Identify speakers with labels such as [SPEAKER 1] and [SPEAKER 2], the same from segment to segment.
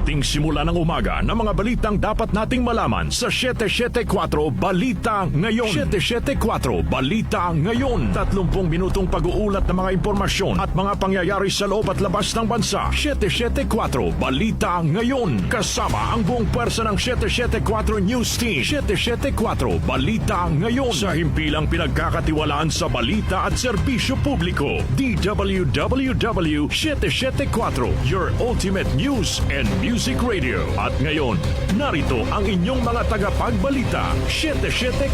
[SPEAKER 1] Ating simula ng umaga ng mga balitang dapat nating malaman sa 774 Balita Ngayon. 774 Balita Ngayon. 30 minutong pag-uulat ng mga impormasyon at mga pangyayari sa loob at labas ng bansa. 774 Balita Ngayon. Kasama ang buong pwersa ng 774 News Team. 774 Balita Ngayon. Sa himpilang pinagkakatiwalaan sa balita at serbisyo publiko. DWWW 774, your ultimate news and music radio. At ngayon, narito ang inyong mga tagapagbalita. 774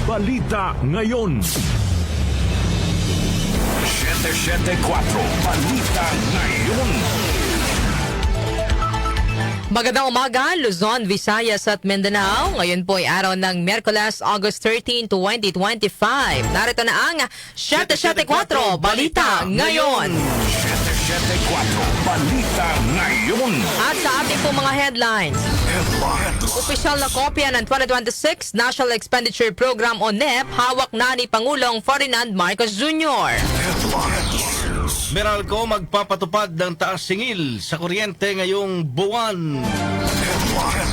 [SPEAKER 1] Balita Ngayon. 774 Balita Ngayon.
[SPEAKER 2] Magandang umaga, Luzon, Visayas at Mindanao. Ngayon po ay araw ng Miyerkules, August 13, 2025. Narito na ang 774 Balita Ngayon.
[SPEAKER 1] 774 Balita Ngayon.
[SPEAKER 2] At sa ating po mga headlines. Opisyal na kopya ng 2026 National Expenditure Program o NEP hawak na ni Pangulong Ferdinand Marcos Jr.
[SPEAKER 3] Meralco magpapatupad ng taas singil sa kuryente ngayong buwan.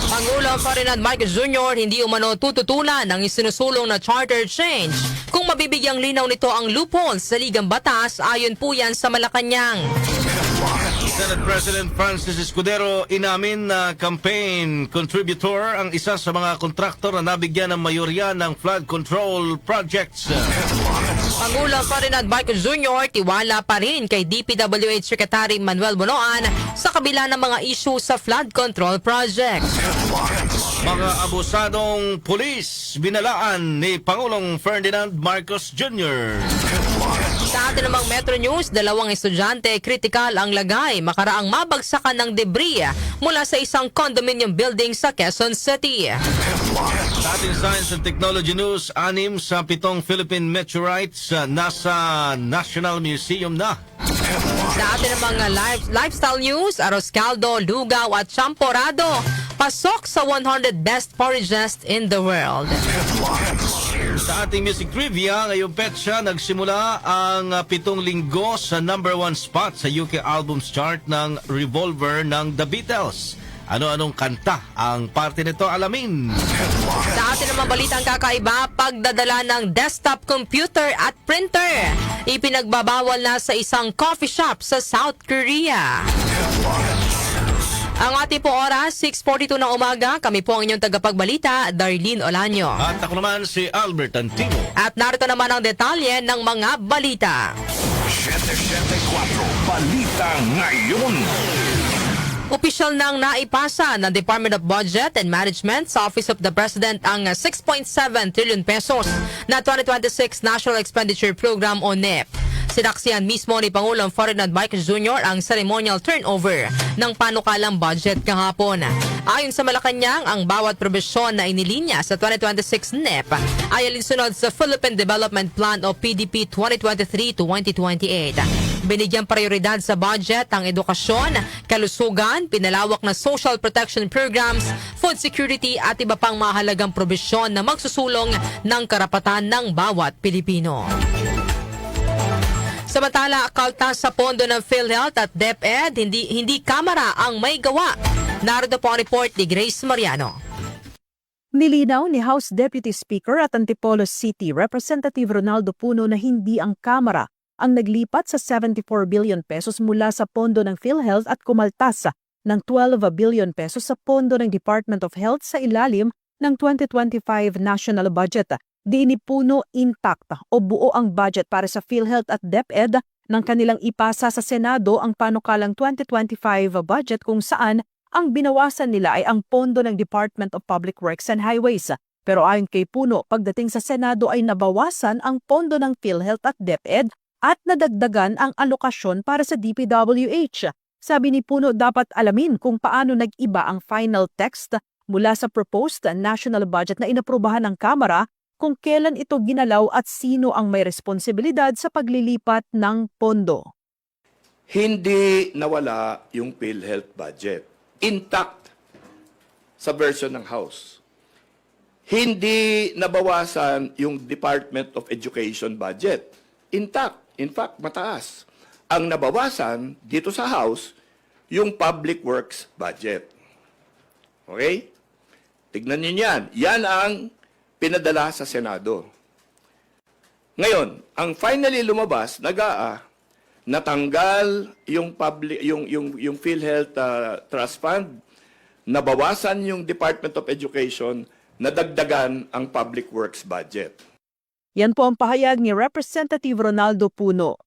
[SPEAKER 2] Pangulong Ferdinand Marcos Jr. hindi umano tututulan ng isinusulong na charter change kung mabibigyang linaw nito ang loopholes sa ligang batas ayon po yan sa Malacanang.
[SPEAKER 3] Senate President Francis Escudero inamin na campaign contributor ang isa sa mga kontraktor na nabigyan ng mayorya ng flood control projects.
[SPEAKER 2] Pangulong Ferdinand Marcos Jr. tiwala pa rin kay DPWH Secretary Manuel Bonoan sa kabila ng mga issue sa flood control project.
[SPEAKER 3] Mga abusadong pulis binalaan ni Pangulong Ferdinand Marcos Jr.
[SPEAKER 2] Sa atin namang Metro News, 2 estudyante kritikal ang lagay makaraang mabagsakan ng debris mula sa isang condominium building sa Quezon City.
[SPEAKER 3] Sa ating Science and Technology News, 6 sa 7 Philippine meteorites nasa National Museum na.
[SPEAKER 2] Sa atin namang lifestyle news, arroz caldo, lugaw at champorado pasok sa 100 best porridges in the world.
[SPEAKER 3] Sa ating music trivia, ngayong petsa, nagsimula ang 7 linggo sa #1 spot sa UK Albums Chart ng Revolver ng The Beatles. Ano-anong kanta ang parte nito? Alamin.
[SPEAKER 2] Sa atin namang balitang kakaiba, pagdadala ng desktop computer at printer. Ipinagbabawal na sa isang coffee shop sa South Korea. Ang ating po oras, 6:42 ng umaga. Kami po ang inyong tagapagbalita, Darlene Olanyo.
[SPEAKER 3] At ako naman si Albert Antimo.
[SPEAKER 2] At narito naman ang detalye ng mga balita.
[SPEAKER 1] 774 Balita Ngayon.
[SPEAKER 2] Opisyal nang naipasa ng Department of Budget and Management sa Office of the President ang 6.7 trillion pesos na 2026 National Expenditure Program o NEP. Sinaksihan mismo ni Pangulong Ferdinand Marcos Jr. ang ceremonial turnover ng panukalang budget kahapon. Ayon sa Malacanang, ang bawat probisyon na inilinya sa 2026 NEP ay alinsunod sa Philippine Development Plan o PDP 2023-2028. Binigyang prioridad sa budget ang edukasyon, kalusugan, pinalawak na social protection programs, food security at iba pang mahalagang probisyon na magsusulong ng karapatan ng bawat Pilipino. Samantala, kaltas sa pondo ng PhilHealth at DepEd, hindi kamara ang may gawa. Narito po ang report ni Grace Mariano.
[SPEAKER 4] Nilinaw ni House Deputy Speaker at Antipolo City Representative Ronaldo Puno na hindi ang kamara ang naglipat sa 74 billion pesos mula sa pondo ng PhilHealth at kumaltas ng 12 billion pesos sa pondo ng Department of Health sa ilalim ng 2025 national budget. Di ni Puno intact o buo ang budget para sa PhilHealth at DepEd nang kanilang ipasa sa Senado ang panukalang 2025 budget kung saan ang binawasan nila ay ang pondo ng Department of Public Works and Highways. Pero ayon kay Puno, pagdating sa Senado ay nabawasan ang pondo ng PhilHealth at DepEd at nadagdagan ang alokasyon para sa DPWH. Sabi ni Puno, dapat alamin kung paano nag-iba ang final text mula sa proposed national budget na inaprubahan ng Kamara, kung kailan ito ginalaw at sino ang may responsibilidad sa paglilipat ng pondo.
[SPEAKER 5] Hindi nawala yung PhilHealth budget. Intact sa version ng House. Hindi nabawasan yung Department of Education budget. Intact. In fact, mataas. Ang nabawasan dito sa House, yung public works budget. Okay? Tignan niyo yan. Yan ang pinadala sa Senado. Ngayon, ang finally lumabas, natanggal yung public yung PhilHealth Trust Fund, nabawasan yung Department of Education, nadagdagan ang public works budget.
[SPEAKER 4] Yan po ang pahayag ni Representative Ronaldo Puno.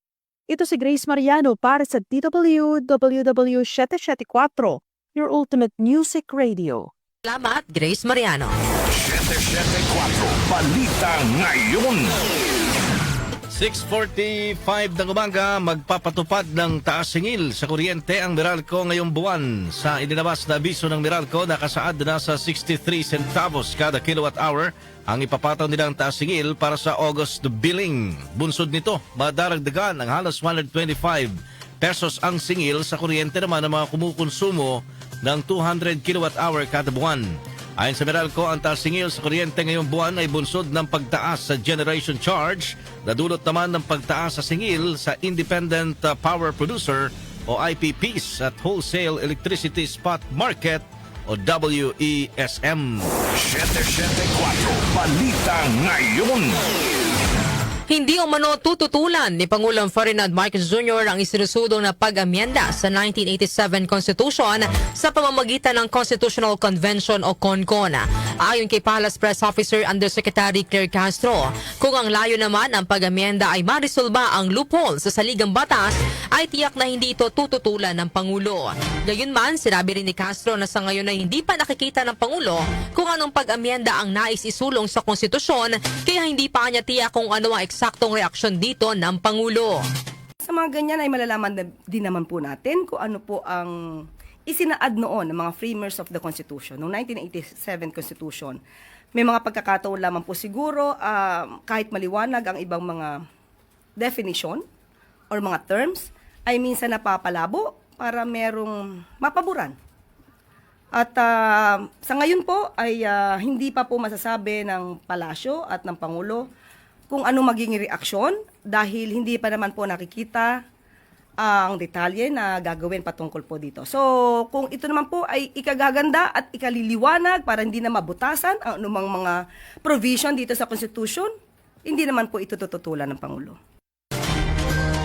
[SPEAKER 4] Ito si Grace Mariano para sa DWWW 774, your ultimate music radio.
[SPEAKER 2] Salamat, Grace Mariano.
[SPEAKER 1] 774 Balita Ngayon.
[SPEAKER 3] 6:45 ng umaga, magpapatupad ng taas singil sa kuryente ang Meralco ngayong buwan. Sa inilabas na abiso ng Meralco, nakasaad na sa 63 centavos kada kilowatt hour ang ipapataw nilang taas singil para sa August billing. Bunsod nito, madaragdagan ng halos 125 pesos ang singil sa kuryente naman ng mga kumukonsumo ng 200 kilowatt hour kada buwan. Ayon sa Meralco, ang taas singil sa kuryente ngayong buwan ay bunsod ng pagtaas sa generation charge na dulot naman ng pagtaas sa singil sa Independent Power Producer o IPPs at Wholesale Electricity Spot Market o WESM.
[SPEAKER 1] 774 Balita Ngayon.
[SPEAKER 2] Hindi umano tututulan ni Pangulong Ferdinand Marcos Jr. ang isinusulong na pag-amyenda sa 1987 Constitution sa pamamagitan ng Constitutional Convention o CONCON. Ayon kay Palace Press Officer Undersecretary Claire Castro, kung ang layo naman ng pag-amyenda ay marisolba ang loophole sa saligang batas, ay tiyak na hindi ito tututulan ng Pangulo. Gayunman, sinabi rin ni Castro na sa ngayon ay hindi pa nakikita ng Pangulo kung anong pag-amyenda ang nais isulong sa konstitusyon, kaya hindi pa niya tiyak kung ano ang eksaktong reaksyon dito ng Pangulo.
[SPEAKER 6] Sa mga ganyan ay malalaman din naman po natin kung ano po ang isinaad noon ng mga framers of the Constitution, noong 1987 Constitution. May mga pagkakataon lamang po siguro, kahit maliwanag ang ibang mga definition or mga terms, ay minsan napapalabo para merong mapaboran. At sa ngayon po ay hindi pa po masasabi ng Palasyo at ng Pangulo kung ano magiging reaksyon dahil hindi pa naman po nakikita ang detalye na gagawin patungkol po dito. So, kung ito naman po ay ikagaganda at ikaliliwanag para hindi na mabutasan ang anumang mga provision dito sa Constitution, hindi naman po ito tututulan ng Pangulo.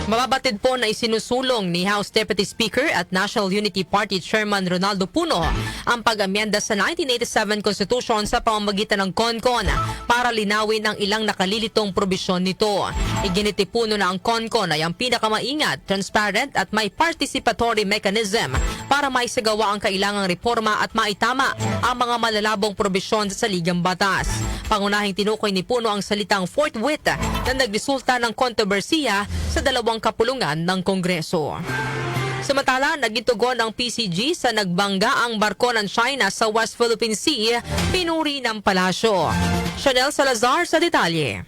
[SPEAKER 2] Mababatid po na isinusulong ni House Deputy Speaker at National Unity Party Chairman Ronaldo Puno ang pag-amyenda sa 1987 Constitution sa pamamagitan ng CONCON para linawin ang ilang nakalilitong probisyon nito. Iginiti Puno na ang CONCON ay ang pinakamaingat, transparent at may participatory mechanism para maisagawa ang kailangang reforma at maitama ang mga malalabong probisyon sa saligang batas. Pangunahing tinukoy ni Puno ang salitang forthwith na nagresulta ng kontrobersiya sa dalawang kapulungan ng Kongreso. Samantala, naging tugon ng PCG sa nagbangga ang barko ng China sa West Philippine Sea, pinuri ng palasyo. Chanel Salazar sa detalye.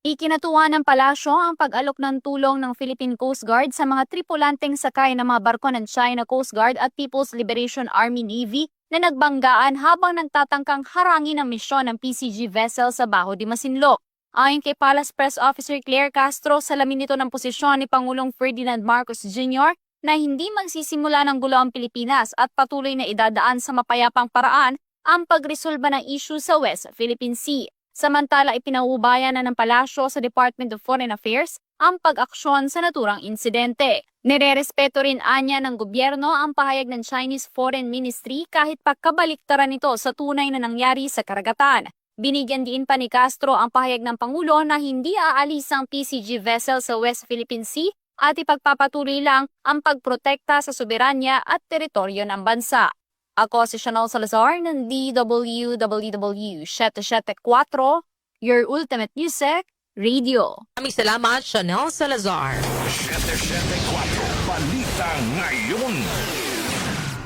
[SPEAKER 7] Ikinatuwa ng palasyo ang pag-alok ng tulong ng Philippine Coast Guard sa mga tripulanteng sakay ng mga barko ng China Coast Guard at People's Liberation Army Navy na nagbanggaan habang nagtatangkang harangin ang misyon ng PCG vessel sa Baho de Masinloc. Ayon kay Palace Press Officer Claire Castro, salamin nito ng posisyon ni Pangulong Ferdinand Marcos Jr. na hindi magsisimula ng gulo ang Pilipinas at patuloy na idadaan sa mapayapang paraan ang pagresolba ng issue sa West Philippine Sea. Samantala, ipinauubayan na ng palasyo sa Department of Foreign Affairs ang pag-aksyon sa naturang insidente. Nirerespeto rin anya ng gobyerno ang pahayag ng Chinese Foreign Ministry kahit pagkabaliktaran nito sa tunay na nangyari sa karagatan. Binigyan din pa ni Castro ang pahayag ng Pangulo na hindi aalis ang PCG vessel sa West Philippine Sea at ipagpapatuloy lang ang pagprotekta sa soberanya at teritoryo ng bansa. Ako si Chanel Salazar ng DWWW 774, your ultimate music radio.
[SPEAKER 2] Maraming salamat, Chanel Salazar.
[SPEAKER 1] 774 Balita Ngayon.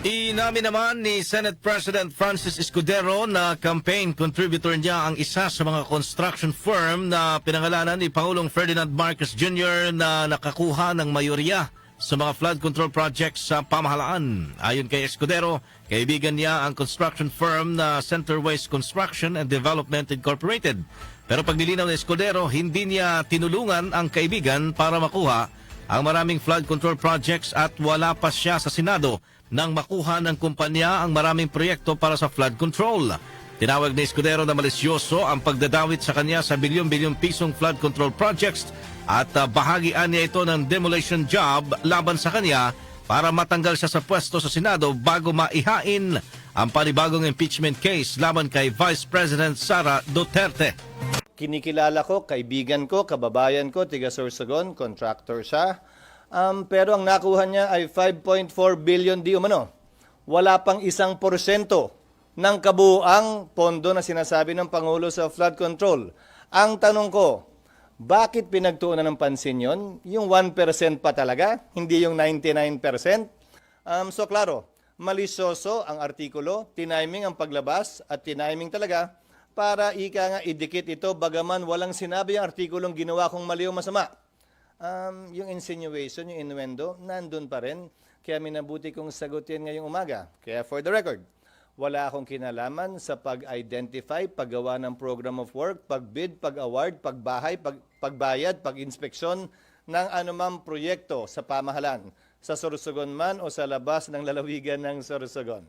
[SPEAKER 3] Inamin naman ni Senate President Francis Escudero na campaign contributor niya ang isa sa mga construction firm na pinangalanan ni Pangulong Ferdinand Marcos Jr. na nakakuha ng mayorya sa mga flood control projects sa pamahalaan. Ayon kay Escudero, kaibigan niya ang construction firm na Centerways Construction and Development Incorporated. Pero paglilinaw ni Escudero, hindi niya tinulungan ang kaibigan para makuha ang maraming flood control projects at wala pa siya sa Senado nang makuha ng kumpanya ang maraming proyekto para sa flood control. Tinawag ni Escudero na malisyoso ang pagdadawit sa kanya sa bilyon-bilyong pisong flood control projects at bahagian niya ito ng demolition job laban sa kanya para matanggal siya sa pwesto sa Senado bago maihain ang panibagong impeachment case laban kay Vice President Sara Duterte.
[SPEAKER 8] Kinikilala ko, kaibigan ko, kababayan ko, tiga Sorsogon, contractor siya. Pero ang nakuha niya ay 5.4 billion di umano. Wala pang 1% ng kabuuang pondo na sinasabi ng Pangulo sa flood control. Ang tanong ko, bakit pinagtuunan ng pansin yon? Yung 1% pa talaga, hindi yung 99%? So klaro, malisyoso ang artikulo, tiniming ang paglabas at tiniming talaga para ika nga idikit ito bagaman walang sinabi ang artikulong ginawa kong mali o masama. Yung insinuation, yung innuendo, nandun pa rin. Kaya minabuti kong sagutin ngayong umaga. Kaya for the record, wala akong kinalaman sa pag-identify, paggawa ng program of work, pag-bid, pag-award, pagbahay, pagbayad, pag-inspeksyon ng anumang proyekto sa pamahalan, sa Sorsogon man o sa labas ng lalawigan ng Sorsogon.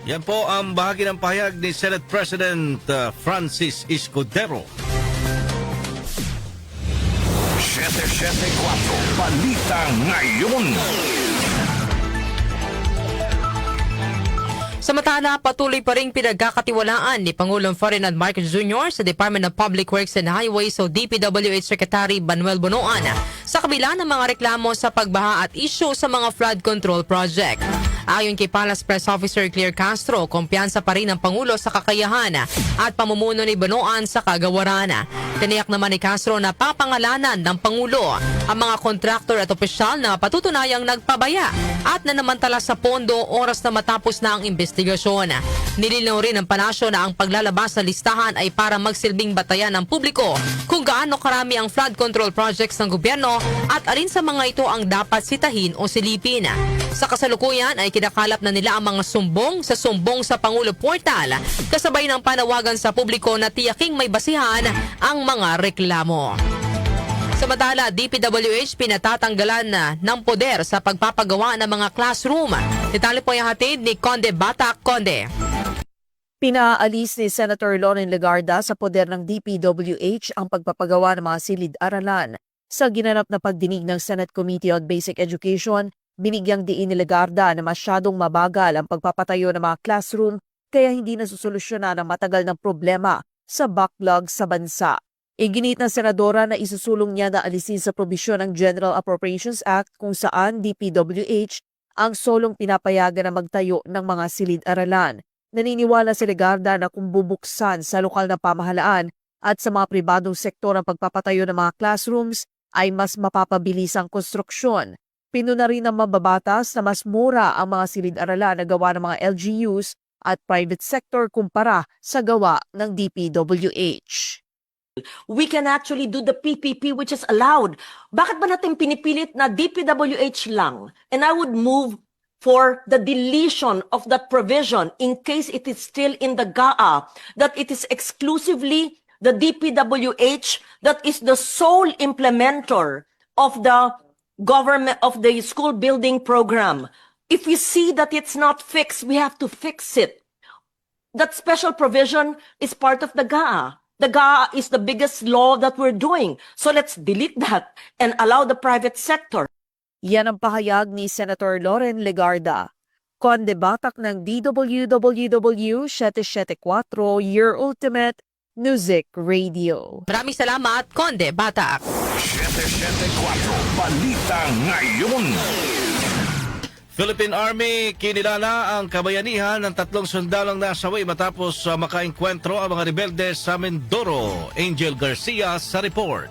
[SPEAKER 3] Yan po ang bahagi ng pahayag ni Senate President Francis Escudero.
[SPEAKER 1] 774 Balita Ngayon.
[SPEAKER 2] Samantala, patuloy pa ring pinagkakatiwalaan ni Pangulong Ferdinand Marcos Jr. sa Department of Public Works and Highways o DPWH Secretary Manuel Bonoan sa kabila ng mga reklamo sa pagbaha at issue sa mga flood control project. Ayon kay Palace Press Officer Claire Castro, kumpiyansa pa rin ang Pangulo sa kakayahan at pamumuno ni Bonoan sa kagawaran. Tiniyak naman ni Castro na papangalanan ng Pangulo ang mga kontraktor at opisyal na patutunayang nagpabaya at nanamantala sa pondo oras na matapos na ang investigasyon. Nilinaw rin ng palasyo na ang paglalabas ng listahan ay para magsilbing batayan ng publiko kung gaano karami ang flood control projects ng gobyerno at alin sa mga ito ang dapat sitahin o silipin. Sa kasalukuyan ay kinakalap na nila ang mga sumbong sa Pangulo Portal kasabay ng panawagan sa publiko na tiyaking may basihan ang mga reklamo. Samantala, DPWH pinatatanggalan na ng poder sa pagpapagawa ng mga classroom. Detalye po yung hatid ni Conde Batak. Conde.
[SPEAKER 4] Pinaalis ni Senator Loren Legarda sa poder ng DPWH ang pagpapagawa ng mga silid-aralan. Sa ginanap na pagdinig ng Senate Committee on Basic Education, binigyang diin ni Legarda na masyadong mabagal ang pagpapatayo ng mga classroom kaya hindi nasusolusyonan ang matagal ng problema sa backlog sa bansa. Iginit ng senadora na isusulong niya na alisin sa probisyon ng General Appropriations Act kung saan DPWH ang solong pinapayagan na magtayo ng mga silid-aralan. Naniniwala si Legarda na kung bubuksan sa lokal na pamahalaan at sa mga pribadong sektor ang pagpapatayo ng mga classrooms ay mas mapapabilis ang konstruksyon. Pinuna rin ng mababatas na mas mura ang mga silid-aralan na gawa ng mga LGUs at private sector kumpara sa gawa ng DPWH.
[SPEAKER 9] We can actually do the PPP which is allowed. Bakit ba natin pinipilit na DPWH lang? And I would move for the deletion of that provision in case it is still in the GAA, that it is exclusively the DPWH that is the sole implementer of the government of the school building program. If we see that it's not fixed, we have to fix it. That special provision is part of the GAA. The GAA is the biggest law that we're doing. So let's delete that and allow the private sector.
[SPEAKER 4] Yan ang pahayag ni Senator Loren Legarda. Conde Batak ng DWWW 774, Your Ultimate Music Radio.
[SPEAKER 2] Maraming salamat, Conde Batak.
[SPEAKER 1] 774 Balita Ngayon.
[SPEAKER 3] Philippine Army kinilala ang kabayanihan ng 3 sundalong nasawi matapos makaengkwentro ang mga rebelde sa Mindoro. Angel Garcia sa report.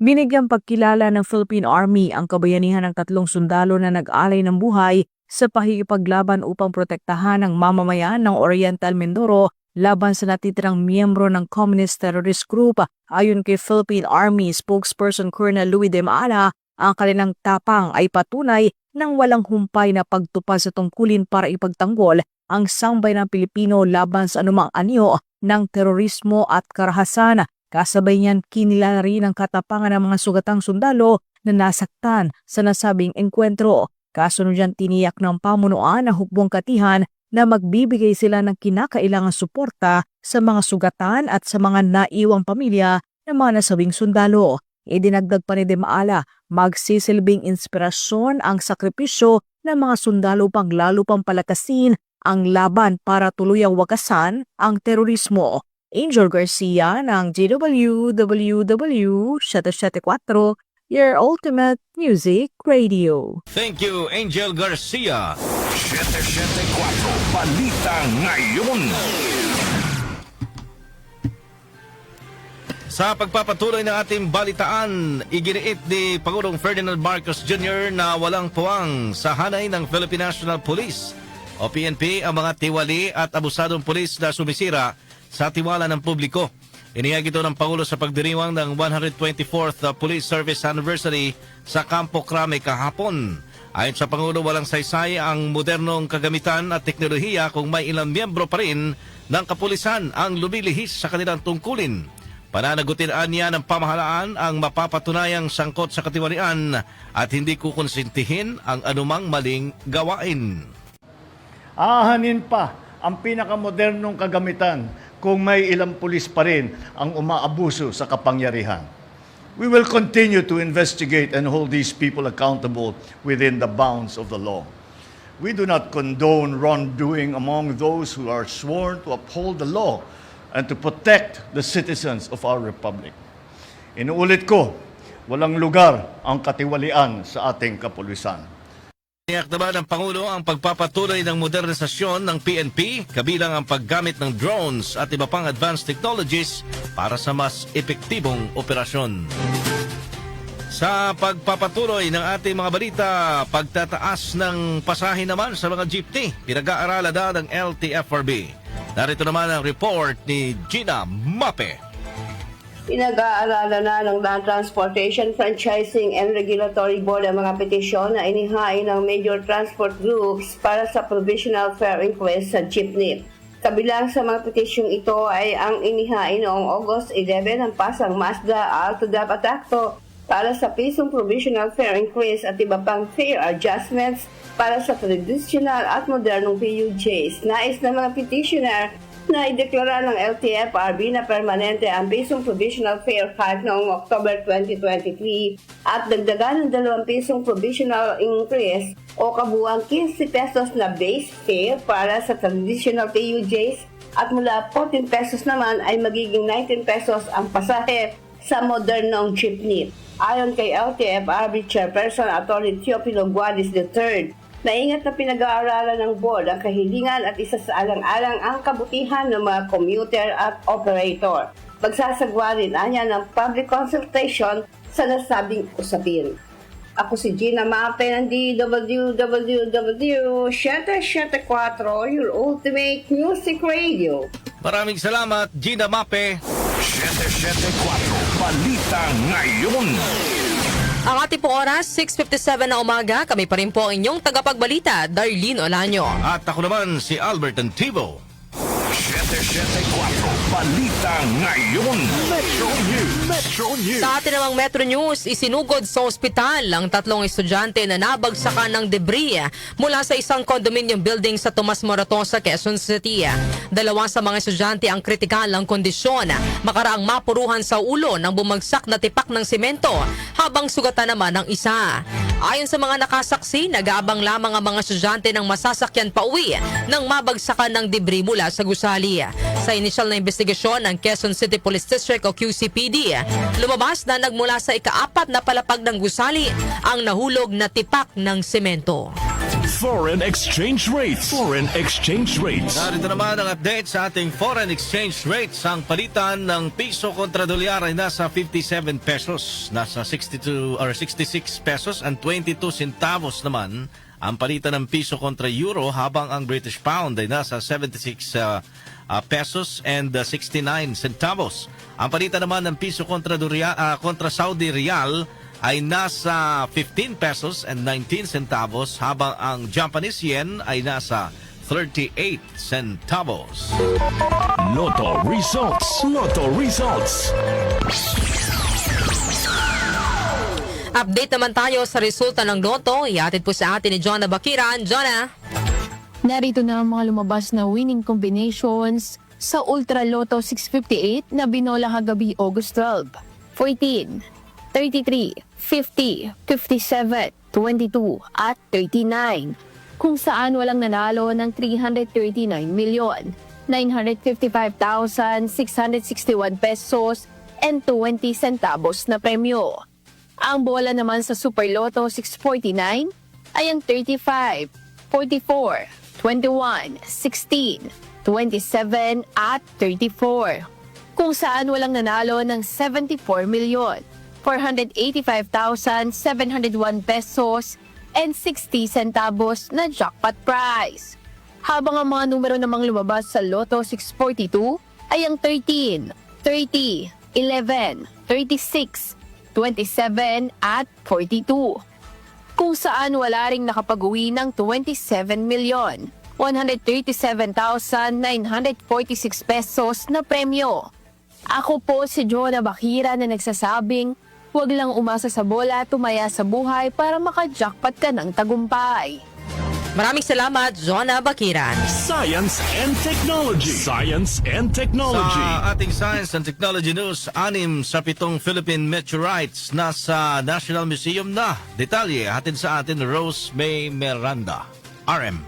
[SPEAKER 4] Binigyang pagkilala ng Philippine Army ang kabayanihan ng 3 sundalo na nag-alay ng buhay sa pakikipaglaban upang protektahan ang mamamayan ng Oriental Mindoro laban sa natitirang miyembro ng Communist Terrorist Group. Ayon kay Philippine Army spokesperson Colonel Louis de Maala, ang kanilang tapang ay patunay ng walang humpay na pagtupad sa tungkulin para ipagtanggol ang sambay ng Pilipino laban sa anumang anyo ng terorismo at karahasan. Kasabay niyan kinilala rin ang katapangan ng mga sugatang sundalo na nasaktan sa nasabing engkwentro. Kasunod dyan tiniyak ng pamunuan ng hukbong katihan na magbibigay sila ng kinakailangang suporta sa mga sugatan at sa mga naiwang pamilya ng mga nasabing sundalo. Idinagdag pa ni De Maala, magsisilbing inspirasyon ang sakripisyo ng mga sundalo pang lalo pang palakasin ang laban para tuluyang wakasan ang terorismo. Angel Garcia ng GWWW 774, your ultimate music radio.
[SPEAKER 3] Thank you, Angel Garcia.
[SPEAKER 1] 774 Balita Ngayon.
[SPEAKER 3] Sa pagpapatuloy ng ating balitaan, iginiit ni Pangulong Ferdinand Marcos Jr. na walang puwang sa hanay ng Philippine National Police o PNP ang mga tiwali at abusadong pulis na sumisira sa tiwala ng publiko. Inihag ito ng Pangulo sa pagdiriwang ng 124th Police Service Anniversary sa Campo Crame kahapon. Ayon sa Pangulo, walang saysay ang modernong kagamitan at teknolohiya kung may ilang miyembro pa rin ng kapulisan ang lumilihis sa kanilang tungkulin. Pananagutin niya ng pamahalaan ang mapapatunayang sangkot sa katiwalian at hindi kukonsintihin ang anumang maling gawain.
[SPEAKER 8] Ahanin pa ang pinakamodernong kagamitan kung may ilang pulis pa rin ang umaabuso sa kapangyarihan. We will continue to investigate and hold these people accountable within the bounds of the law. We do not condone wrongdoing among those who are sworn to uphold the law and to protect the citizens of our republic. Inuulit ko, walang lugar ang katiwalian sa ating kapulisan.
[SPEAKER 3] Tiyak naman ng Pangulo ang pagpapatuloy ng modernisasyon ng PNP, kabilang ang paggamit ng drones at iba pang advanced technologies para sa mas epektibong operasyon. Sa pagpapatuloy ng ating mga balita, pagtataas ng pasahe naman sa mga jeepney, pinag-aaralan na ng LTFRB. Narito naman ang report ni Gina Mape.
[SPEAKER 10] Pinag-aaralan na ng Land Transportation, Franchising and Regulatory Board ang mga petisyon na inihain ng major transport groups para sa provisional fare increase sa jeepney. Kabilang sa mga petisyong ito ay ang inihain noong August 11 ng Pasang Mazda Alto Dapat Acto para sa pisong provisional fare increase at iba pang fare adjustments para sa traditional at modernong PUJs. Nais ng mga petitioner na ideklara ng LTFRB na permanente ang pisong provisional fare hike noong October 2023 at dagdagan ng 2 pisong provisional increase o kabuuan 15 pesos na base fare para sa traditional PUJs at mula 14 pesos naman ay magiging 19 pesos ang pasahe sa modernong jeepney. Ayon kay LTFRB Chairperson Atty. Teofilo Guadis III, naingat na pinag-aaralan ng board ang kahilingan at isa sa alang-alang ang kabutihan ng mga commuter at operator. Magsasagwa rin anya ng public consultation sa nasabing usapin. Ako si Gina Mape ng DWWW 774, your ultimate music radio.
[SPEAKER 3] Maraming salamat, Gina Mape.
[SPEAKER 1] 774 Balita Ngayon.
[SPEAKER 2] Ang ating po oras, 6:57 na umaga. Kami pa rin po ang inyong tagapagbalita, Darlene Olanyo.
[SPEAKER 3] At ako naman si Albert Antibo.
[SPEAKER 1] 774 Balita Ngayon. Metro News. Metro News.
[SPEAKER 2] Sa atin namang Metro News, isinugod sa ospital ang 3 estudyante na nabagsakan ng debris mula sa isang condominium building sa Tomas Morato sa Quezon City. 2 sa mga estudyante ang kritikal ang kondisyon, makaraang mapuruhan sa ulo ng bumagsak na tipak ng simento, habang sugatan naman ang isa. Ayon sa mga nakasaksi, nag-aabang lamang ang mga estudyante ng masasakyan pauwi nang mabagsakan ng debris mula sa gusali. Sa inisyal na investigasyon ng Quezon City Police District o QCPD, lumabas na nagmula sa ika-4 na palapag ng gusali ang nahulog na tipak ng semento.
[SPEAKER 1] Foreign exchange rates. Foreign exchange rates.
[SPEAKER 3] Narito naman ang update sa ating foreign exchange rates. Ang palitan ng piso kontra dolyar ay nasa 57 pesos, nasa 62 or 66 pesos and 22 centavos naman ang palitan ng piso kontra euro, habang ang British pound ay nasa 76 pesos and 69 centavos. Ang palitan naman ng piso kontra Saudi Riyal ay nasa 15 pesos and 19 centavos, habang ang Japanese yen ay nasa 38 centavos.
[SPEAKER 1] Lotto results. Lotto results.
[SPEAKER 2] Update naman tayo sa resulta ng Lotto. Ihatid po sa atin ni Jonah Bakiran. Jonah!
[SPEAKER 11] Narito na ang mga lumabas na winning combinations sa Ultra Lotto 658 na binola kagabi August 12. 14, 33, 50, 57, 22 at 39. Kung saan walang nanalo ng 339,955,661 pesos and 20 centavos na premyo. Ang bola naman sa Super Lotto 649 ay ang 35, 44, 21, 16, 27 at 34. Kung saan walang nanalo ng 74,485,701 pesos and 60 centavos na jackpot prize. Habang ang mga numero namang lumabas sa Lotto 642 ay ang 13, 30, 11, 36, 27 at 42. Kung saan wala ring nakapag-uwi ng 27,137,946 pesos na premyo. Ako po si Jonah Bakira na nagsasabing, huwag lang umasa sa bola, tumaya sa buhay para maka-jackpot ka ng tagumpay.
[SPEAKER 2] Maraming salamat, Jonah Bakiran.
[SPEAKER 1] Science and technology. Science and technology.
[SPEAKER 3] Sa ating Science and Technology News, 6 sa 7 Philippine meteorites nasa National Museum na. Detalye, hatid sa atin Rose May Miranda. RM.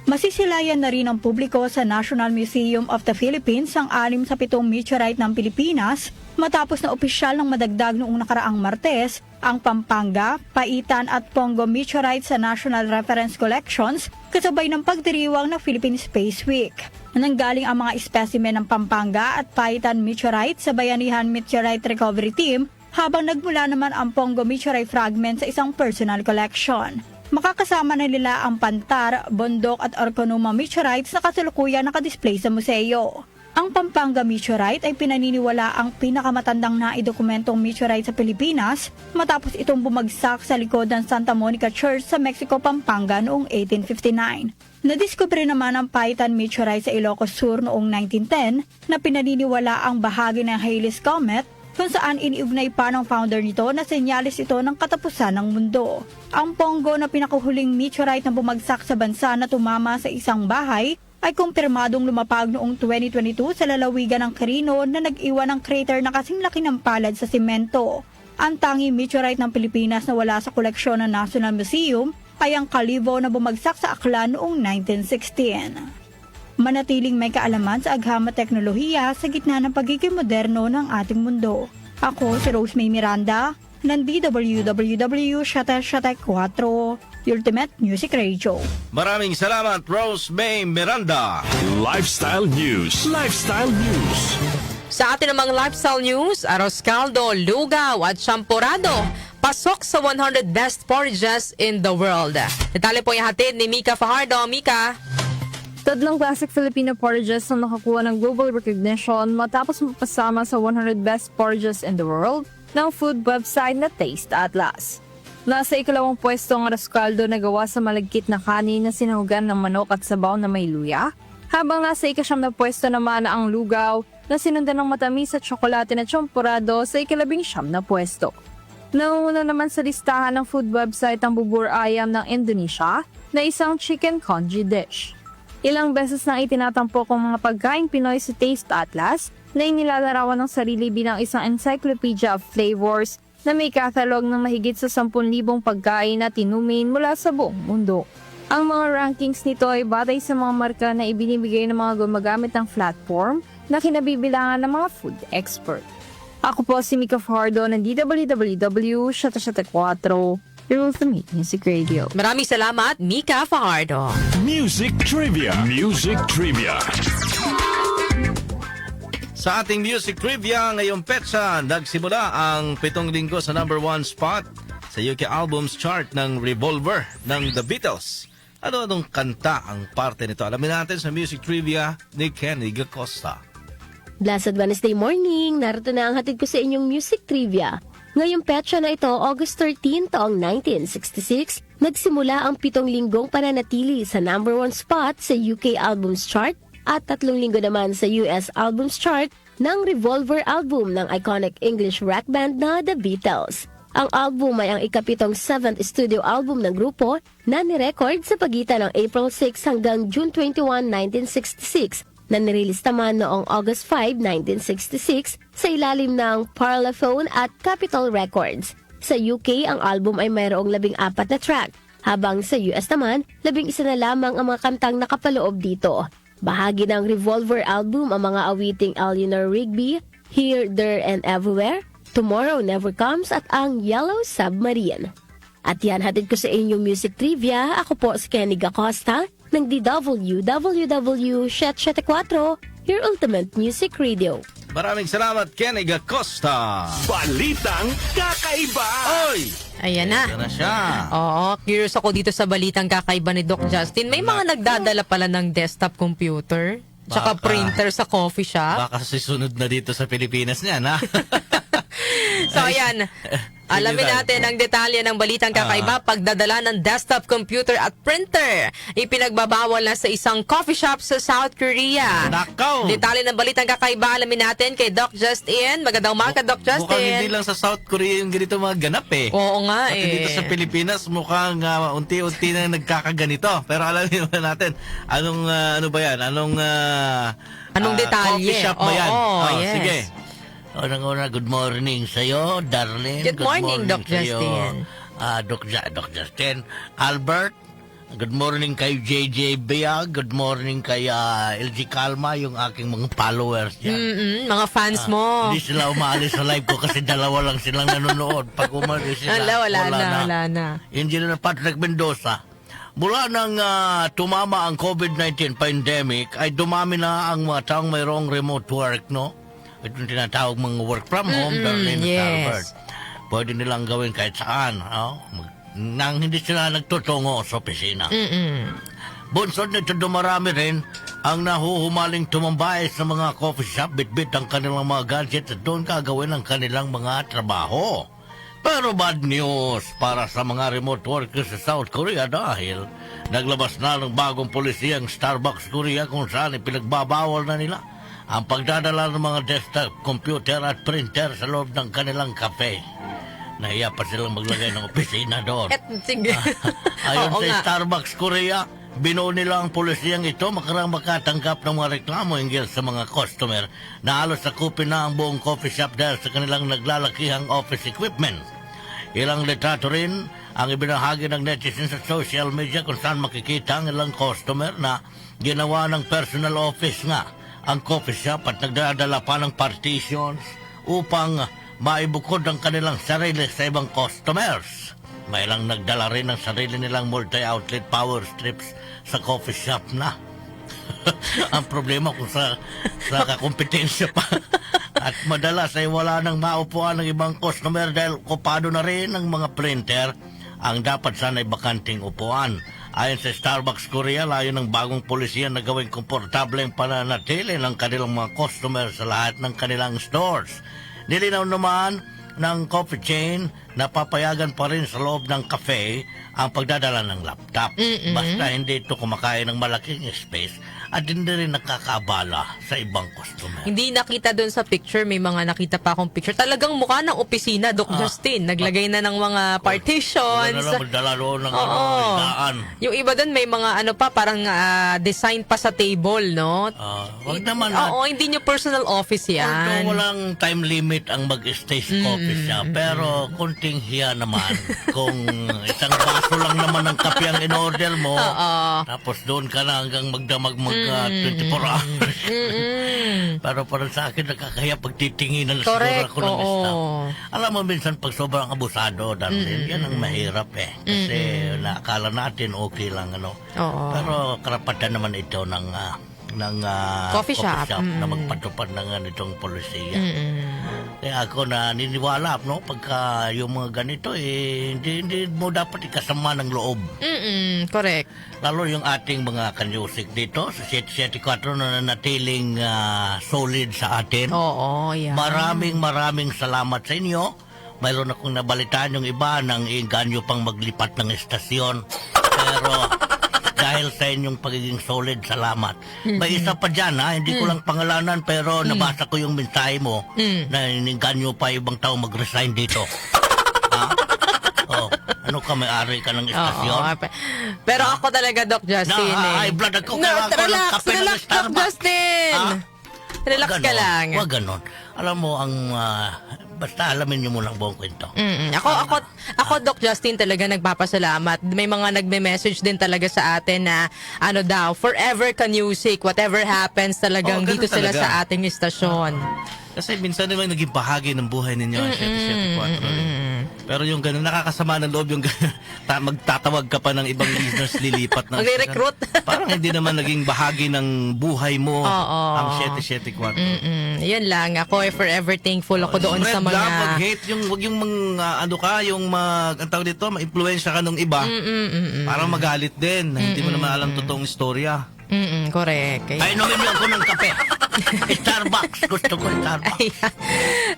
[SPEAKER 12] Masisilayan na rin ng publiko sa National Museum of the Philippines ang 6 sa 7 meteorite ng Pilipinas matapos na opisyal ng madagdag noong nakaraang Martes ang Pampanga, Paitan at Pongo meteorite sa National Reference Collections kasabay ng pagdiriwang ng Philippine Space Week. Nanggaling ang mga espécimen ng Pampanga at Paitan meteorite sa Bayanihan Meteorite Recovery Team habang nagmula naman ang Pongo meteorite fragment sa isang personal collection. Makakasama na nila ang Pantar, Bondok at Orconoma meteorites na kasalukuyan nakadisplay sa museo. Ang Pampanga meteorite ay pinaniniwala ang pinakamatandang naidokumentong meteorite sa Pilipinas matapos itong bumagsak sa likod ng Santa Monica Church sa Mexico, Pampanga noong 1859. Nadiskubre naman ang Paitan meteorite sa Ilocos Sur noong 1910 na pinaniniwala ang bahagi ng Halley's Comet kung saan iniugnay pa ng founder nito na senyales ito ng katapusan ng mundo. Ang Pongo na pinakahuling meteorite na bumagsak sa bansa na tumama sa isang bahay ay kumpirmadong lumapag noong 2022 sa lalawigan ng Quirino na nag-iwan ng crater na kasing laki ng palad sa simento. Ang tanging meteorite ng Pilipinas na wala sa koleksyon ng National Museum ay ang Kalibo na bumagsak sa Aklan noong 1916. Manatiling may kaalaman sa agham at teknolohiya sa gitna ng pagiging moderno ng ating mundo. Ako si Rose May Miranda ng DWWW Shate 4 Ultimate Music Radio.
[SPEAKER 3] Maraming salamat, Rose May Miranda.
[SPEAKER 1] Lifestyle News. Lifestyle News.
[SPEAKER 2] Sa atin namang lifestyle news, arroz caldo, lugaw at champurado pasok sa 100 best porridges in the world. Detalye po yung hatid ni Mika Fajardo. Mika?
[SPEAKER 11] Tatlong classic Filipino porridges ang nakakuha ng global recognition matapos mapasama sa 100 best porridges in the world ng food website na Taste Atlas. Nasa ikalawang pwesto ang arroz caldo na gawa sa malagkit na kanin na sinahugan ng manok at sabaw na may luya, habang nasa ikasyam na pwesto naman ang lugaw na sinundan ng matamis at tsokolate na champurado sa ikalabing-siyam na pwesto. Nauna naman sa listahan ng food website ang bubur ayam ng Indonesia na isang chicken congee dish. Ilang beses nang itinatampok ang mga pagkain Pinoy sa Taste Atlas na inilalarawan ng sarili bilang isang encyclopedia of flavors na may catalog ng mahigit sa 10,000 pagkain na tinumin mula sa buong mundo. Ang mga rankings nito ay batay sa mga marka na ibinibigay ng mga gumagamit ng platform na kinabibilangan ng mga food expert. Ako po si Mika Fajardo ng DWWW Shate 4 Ultimate Music Radio.
[SPEAKER 2] Maraming salamat, Mika Fajardo.
[SPEAKER 1] Music Trivia. Music Trivia.
[SPEAKER 3] Sa ating music trivia ngayong petsa, nagsimula ang 7 linggo sa number 1 spot sa UK Albums Chart ng Revolver ng The Beatles. Ano-anong kanta ang parte nito? Alamin natin sa music trivia ni Kenny Gacosta.
[SPEAKER 13] Blessed Wednesday morning! Narito na ang hatid ko sa inyong music trivia. Ngayong petsa na ito, August 13 taong 1966, nagsimula ang 7 linggong pananatili sa number 1 spot sa UK Albums Chart at 3 linggo naman sa US Albums Chart ng Revolver album ng iconic English rock band na The Beatles. Ang album ay ang ika-7th 7th studio album ng grupo na nirecord sa pagitan ng April 6 hanggang June 21, 1966 na nirelease naman noong August 5, 1966 sa ilalim ng Parlophone at Capitol Records. Sa UK, ang album ay mayroong 14 na track, habang sa US naman, 11 na lamang ang mga kantang nakapaloob dito. Bahagi ng Revolver album ang mga awiting Eleanor Rigby, Here, There, and Everywhere, Tomorrow Never Comes at ang Yellow Submarine. At yan, hatid ko sa inyong music trivia. Ako po si Kenny Acosta ng DWWW 774, your ultimate music radio.
[SPEAKER 3] Maraming salamat, Kenny Acosta.
[SPEAKER 1] Balitang kakaiba.
[SPEAKER 3] Oy!
[SPEAKER 2] Ayan na.
[SPEAKER 3] Ito na siya.
[SPEAKER 2] Oo, curious ako dito sa balitang kakaiba ni Doc Justin. May mga nagdadala pala ng desktop computer, tsaka printer sa coffee shop.
[SPEAKER 3] Baka susunod na dito sa Pilipinas niyan, ha?
[SPEAKER 2] So ayan, alamin natin ang detalye ng balitang kakaiba. Pagdadala ng desktop computer at printer, ipinagbabawal na sa isang coffee shop sa South Korea.
[SPEAKER 3] Nakaw!
[SPEAKER 2] Detalye ng balitang kakaiba, alamin natin kay Doc Justin. Magandang umaga, Doc Justin.
[SPEAKER 3] Mukhang hindi lang sa South Korea yung ganito mga ganap eh.
[SPEAKER 2] Oo nga
[SPEAKER 3] At dito sa Pilipinas mukhang unti-unti na nagkakaganito. Pero alamin natin, ano ba yan? Anong
[SPEAKER 2] detalye?
[SPEAKER 3] Coffee shop ba yan?
[SPEAKER 2] Yes.
[SPEAKER 3] Sige. Unang-una, good morning sa'yo, darling.
[SPEAKER 2] Good morning, Doc
[SPEAKER 3] sa'yo,
[SPEAKER 2] Justin.
[SPEAKER 3] Doc Justin. Albert, good morning kay JJ Biag. Good morning kay LG Calma, yung aking mga followers dyan.
[SPEAKER 2] Mga fans mo.
[SPEAKER 3] Hindi sila umaalis sa live ko kasi dalawa lang silang nanonood. Pag umalis sila,
[SPEAKER 2] Wala na.
[SPEAKER 3] Engineer Patrick Mendoza. Mula nang tumama ang COVID-19 pandemic, ay dumami na ang mga taong mayroong remote work, no? Ito yung tinatawag mga work from home, Darlene at Albert. Pwede nilang gawin kahit saan, no? Nang hindi sila nagtutungo sa opisina. Bunsod nito, dumarami rin ang nahuhumaling tumambay sa mga coffee shop, bitbit ang kanilang mga gadgets at doon gagawin ang kanilang mga trabaho. Pero bad news para sa mga remote workers sa South Korea dahil naglabas na ng bagong polisiya ang Starbucks Korea kung saan ipinagbabawal na nila ang pagdadala ng mga desktop computer at printer sa loob ng kanilang cafe. Nahiya pa silang maglagay ng opisina doon. Ayon sa Starbucks Korea, binuo nila ang polisiyang ito makatanggap ng mga reklamo hinggil sa mga customer na halos sakupin na ang buong coffee shop dahil sa kanilang naglalakihang office equipment. Ilang litrato rin ang ibinahagi ng netizens sa social media kung saan makikita ang ilang customer na ginawa ng personal office nga ang coffee shop at nagdadala pa ng partitions upang maibukod ang kanilang sarili sa ibang customers. May ilang nagdala rin ng sarili nilang multi-outlet power strips sa coffee shop na. Ang problema kung sa kakompetensya pa. At madalas ay wala nang maupuan ng ibang customer dahil okupado na rin ng mga printer ang dapat sana'y bakanting upuan. Ayon sa Starbucks Korea, layo ng bagong polisiya na gawing komportable ang pananatili ng kanilang mga customer sa lahat ng kanilang stores. Nilinaw naman ng coffee chain na papayagan pa rin sa loob ng cafe ang pagdadala ng laptop. Basta hindi ito kumakain ng malaking space at hindi rin nakakaabala sa ibang customer.
[SPEAKER 2] Hindi nakita doon sa picture, may mga nakita pa akong picture. Talagang mukha ng opisina, Doc Justin. Naglagay na ng mga partitions.
[SPEAKER 3] Magdala doon ng higaan.
[SPEAKER 2] Yung iba doon may mga parang design pa sa table, no?
[SPEAKER 3] Wag naman.
[SPEAKER 2] Oo, hindi nyo personal office yan.
[SPEAKER 3] Although walang time limit ang mag-stay sa coffee shop, pero konting hiya naman kung isang baso lang naman ng kape ang in-order mo, tapos doon ka na hanggang magdamag 24 hours. Pero parang sa akin nakakaya pagtitinginan na siguro ako ng staff. Alam mo, minsan pag sobrang abusado, darling, yan ang mahirap eh. Kasi nakakala natin okay lang, ano. Pero karapatan naman ito ng coffee shop na magpatupad ng ganitong polisiya. Kaya ako naniniwala, no, pagka yung mga ganito, hindi mo dapat ikasama ng loob.
[SPEAKER 2] Correct.
[SPEAKER 3] Lalo yung ating mga kanyusik dito sa 774 na nanatiling solid sa atin.
[SPEAKER 2] Oo, yeah.
[SPEAKER 3] Maraming salamat sa inyo.
[SPEAKER 14] mayroon akong nabalitaan yung iba nang inganyo pang maglipat ng estasyon. Pero dahil sa inyong pagiging solid, salamat. May isa pa dyan, ha? Hindi ko lang pangalanan, pero nabasa ko yung mensahe mo na ininganyo pa ibang tao mag-resign dito. Ha? Oh, ano ka, may-ari ka ng estasyon?
[SPEAKER 2] Oo, pero ako talaga, Doc Justin.
[SPEAKER 14] High blood ako, kailangan ko ng kape ng
[SPEAKER 2] Relax, Doc
[SPEAKER 14] Starbucks.
[SPEAKER 2] Justin.
[SPEAKER 14] Ha?
[SPEAKER 2] Relax ka lang.
[SPEAKER 14] Huwag ganon. Alam mo, basta alamin niyo muna ang buong kwento.
[SPEAKER 2] Ako, Doc Justin, talaga nagpapasalamat. May mga nagme-message din talaga sa atin na, forever ka music, whatever happens talagang
[SPEAKER 3] ganun
[SPEAKER 2] dito sila
[SPEAKER 3] talaga.
[SPEAKER 2] sa ating istasyon.
[SPEAKER 3] Kasi minsan naman naging bahagi ng buhay ninyo ang 774. Pero yung gano'n, nakakasama ng loob yung magtatawag ka pa ng ibang listeners lilipat ng
[SPEAKER 2] Magre-recruit.
[SPEAKER 3] Parang hindi naman naging bahagi ng buhay mo ang 774.
[SPEAKER 2] Yan lang. Ako ay forever thankful ako doon sa
[SPEAKER 3] Spread
[SPEAKER 2] mga...
[SPEAKER 3] love, mag-hate, wag yung ang tawag dito, ma-influensya ka ng iba. Parang magalit din, na hindi mo naman alam totoong istorya.
[SPEAKER 2] Correct.
[SPEAKER 14] Ay, inumin niyo ako ng kape. Starbucks. Gusto ko Starbucks.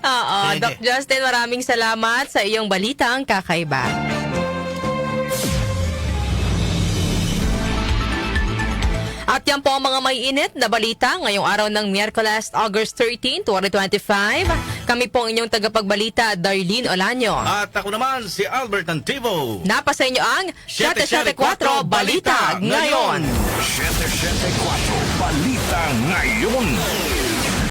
[SPEAKER 2] Oo,
[SPEAKER 3] Sige.
[SPEAKER 2] Doc Justin, maraming salamat sa iyong balitang kakaiba. At yan po ang mga may init na balita ngayong araw ng Miyerkules, August 13, 2025. Kami po ang inyong tagapagbalita, Darlene Olanyo.
[SPEAKER 3] At ako naman, si Albert Antivo.
[SPEAKER 2] Napasa inyo ang 774 Balita Ngayon.
[SPEAKER 1] 774 Balita Ngayon.